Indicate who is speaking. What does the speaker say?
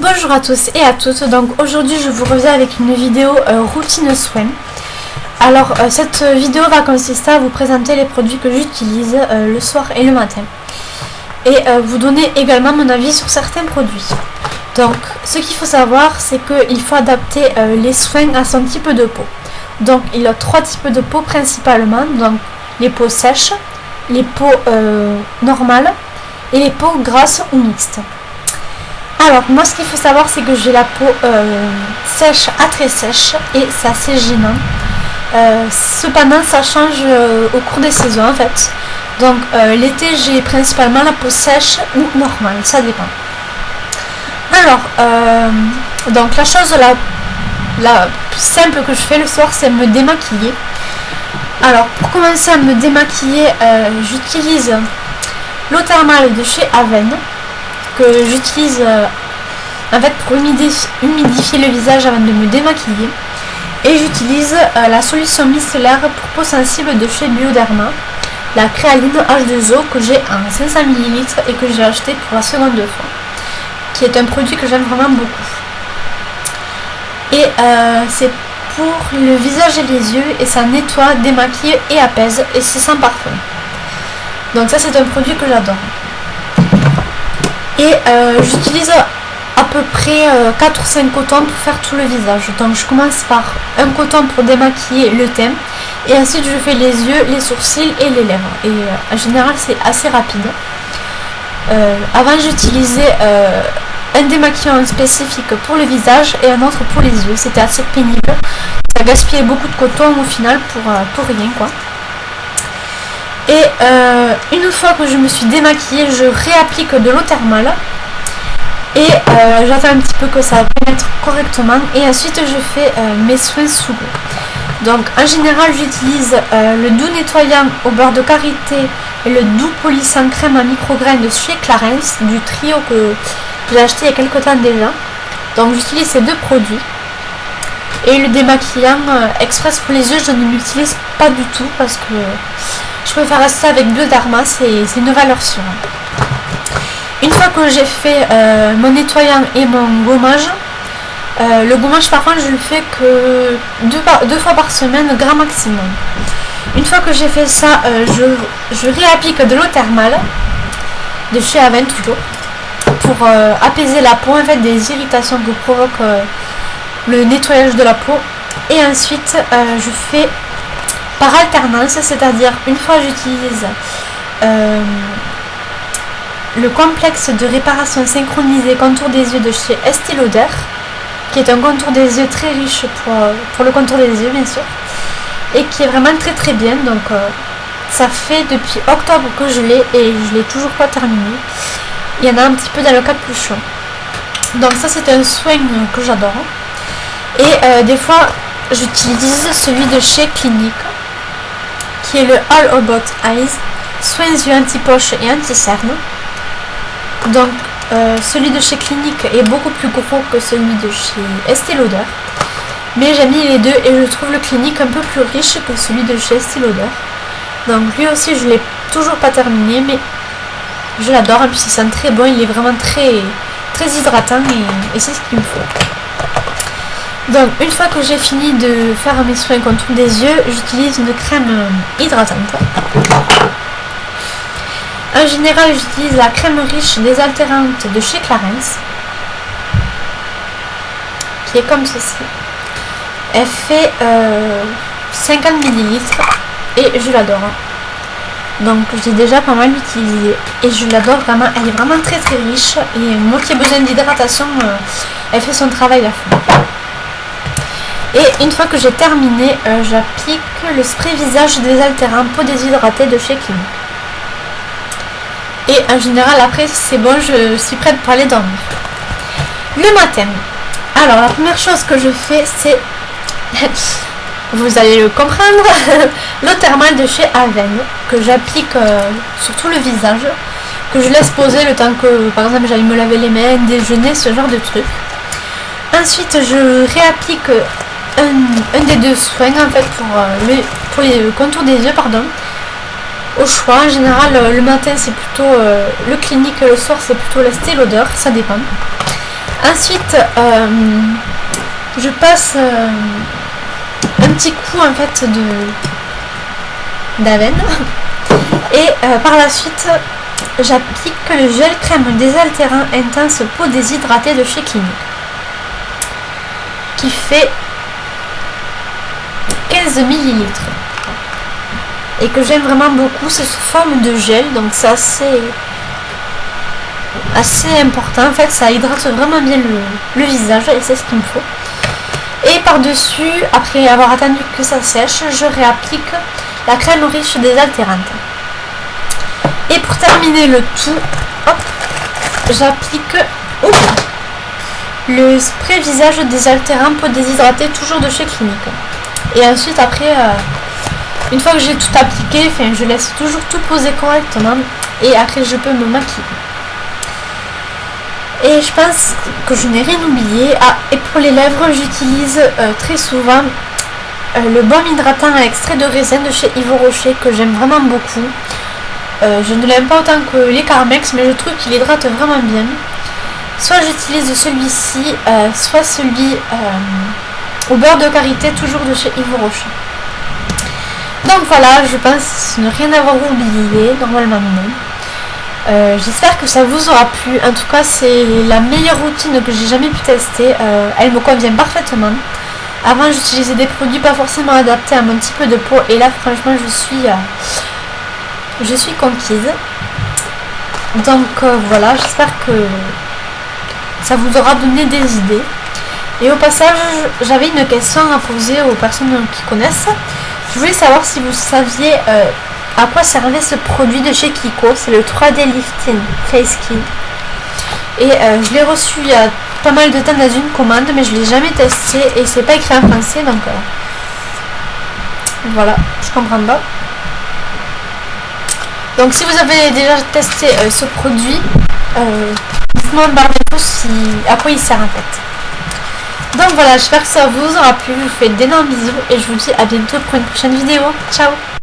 Speaker 1: Bonjour à tous et à toutes, donc aujourd'hui je vous reviens avec une vidéo routine soin. Alors cette vidéo va consister à vous présenter les produits que j'utilise le soir et le matin. Et vous donner également mon avis sur certains produits. Donc ce qu'il faut savoir c'est qu'il faut adapter les soins à son type de peau. Donc il y a trois types de peau principalement, donc les peaux sèches, les peaux normales et les peaux grasses ou mixtes. Alors moi ce qu'il faut savoir c'est que j'ai la peau sèche à très sèche et c'est assez gênant. Cependant ça change au cours des saisons en fait. Donc l'été j'ai principalement la peau sèche ou normale, ça dépend. Alors donc la chose la plus simple que je fais le soir c'est me démaquiller. Alors pour commencer à me démaquiller j'utilise l'eau thermale de chez Aven que j'utilise en fait pour humidifier le visage avant de me démaquiller, et j'utilise la solution micellaire pour peau sensible de chez Bioderma, la créaline H2O que j'ai en 500 ml et que j'ai acheté pour la seconde fois, qui est un produit que j'aime vraiment beaucoup. Et c'est pour le visage et les yeux et ça nettoie, démaquille et apaise et c'est sans parfum. Donc ça c'est un produit que j'adore. Et j'utilise à peu près 4 ou 5 cotons pour faire tout le visage. Donc je commence par un coton pour démaquiller le teint. Et ensuite je fais les yeux, les sourcils et les lèvres. Et en général c'est assez rapide. Avant j'utilisais un démaquillant spécifique pour le visage et un autre pour les yeux. C'était assez pénible. Ça gaspillait beaucoup de coton au final pour rien quoi. Et une fois que je me suis démaquillée, je réapplique de l'eau thermale et j'attends un petit peu que ça pénètre correctement et ensuite je fais mes soins sous l'eau. Donc en général j'utilise le doux nettoyant au beurre de karité et le doux polissant crème à micrograines de chez Clarins, du trio que j'ai acheté il y a quelques temps déjà. Donc j'utilise ces deux produits. Et le démaquillant express pour les yeux je ne l'utilise pas du tout parce que je préfère rester avec Bioderma, c'est une valeur sûre. Une fois que j'ai fait mon nettoyant et mon gommage, le gommage par contre je le fais que deux fois par semaine, grand maximum. Une fois que j'ai fait ça, je réapplique de l'eau thermale, de chez Aven toujours, pour apaiser la peau en fait des irritations que provoque le nettoyage de la peau. Et ensuite je fais par alternance, c'est-à-dire une fois j'utilise le complexe de réparation synchronisé contour des yeux de chez Estée Lauder, qui est un contour des yeux très riche pour le contour des yeux bien sûr, et qui est vraiment très très bien. Donc ça fait depuis octobre que je l'ai et je l'ai toujours pas terminé. Il y en a un petit peu dans le capuchon. Donc ça c'est un soin que j'adore. Et des fois j'utilise celui de chez Clinique, qui est le All About Eyes, soins yeux anti-poche et anti-cerne. Donc celui de chez Clinique est beaucoup plus gros que celui de chez Estée Lauder, mais j'ai mis les deux et je trouve le Clinique un peu plus riche que celui de chez Estée Lauder. Donc lui aussi je l'ai toujours pas terminé, mais je l'adore et puis il sent très bon, il est vraiment très hydratant et c'est ce qu'il me faut. Donc une fois que j'ai fini de faire mes soins contour des yeux, j'utilise une crème hydratante. En général j'utilise la crème riche désaltérante de chez Clarins, qui est comme ceci. Elle fait 50 ml et je l'adore. Donc j'ai déjà pas mal utilisé et je l'adore vraiment, elle est vraiment très très riche et moi qui ai besoin d'hydratation, elle fait son travail à fond. Et une fois que j'ai terminé, j'applique le spray visage désaltérant peau déshydratée de chez Clinique. Et en général après c'est bon, je suis prête pour aller dormir. Le matin, alors la première chose que je fais c'est, vous allez le comprendre, l'eau thermale de chez Aven que j'applique sur tout le visage, que je laisse poser le temps que par exemple j'aille me laver les mains, déjeuner, ce genre de truc. Ensuite je réapplique un des deux soins en fait pour les contours des yeux pardon, au choix. En général le matin c'est plutôt le Clinique, le soir c'est plutôt l'Estée Lauder, ça dépend. Ensuite, je passe un petit coup en fait d'avenne et par la suite j'applique le gel crème désaltérant intense peau déshydratée de chez Clinique qui fait 15 ml et que j'aime vraiment beaucoup. C'est sous forme de gel, donc c'est assez important. En fait, ça hydrate vraiment bien le visage et c'est ce qu'il me faut. Et par-dessus, après avoir attendu que ça sèche, je réapplique la crème riche désaltérante. Et pour terminer le tout, hop, j'applique le spray visage désaltérant peau déshydratée, toujours de chez Clinique. Et ensuite, après, une fois que j'ai tout appliqué, je laisse toujours tout poser correctement et après je peux me maquiller. Et je pense que je n'ai rien oublié. Ah, et pour les lèvres, j'utilise très souvent le baume hydratant à extrait de raisin de chez Yves Rocher que j'aime vraiment beaucoup. Je ne l'aime pas autant que les Carmex, mais je trouve qu'il hydrate vraiment bien. Soit j'utilise celui-ci, soit celui au beurre de karité, toujours de chez Yves Rocher. Donc voilà, je pense ne rien avoir oublié, normalement non. J'espère que ça vous aura plu. En tout cas, c'est la meilleure routine que j'ai jamais pu tester. Elle me convient parfaitement. Avant, j'utilisais des produits pas forcément adaptés à mon type de peau. Et là, franchement, je suis conquise. Donc voilà, j'espère que ça vous aura donné des idées. Et au passage, j'avais une question à poser aux personnes qui connaissent. Je voulais savoir si vous saviez à quoi servait ce produit de chez Kiko. C'est le 3D Lifting Face Skin. Et je l'ai reçu il y a pas mal de temps dans une commande, mais je ne l'ai jamais testé et c'est pas écrit en français, donc voilà, je comprends pas. Donc si vous avez déjà testé ce produit, dites-moi en barre d'infos à quoi il sert en fait. Donc voilà, j'espère que ça vous aura plu, je vous fais d'énormes bisous et je vous dis à bientôt pour une prochaine vidéo. Ciao!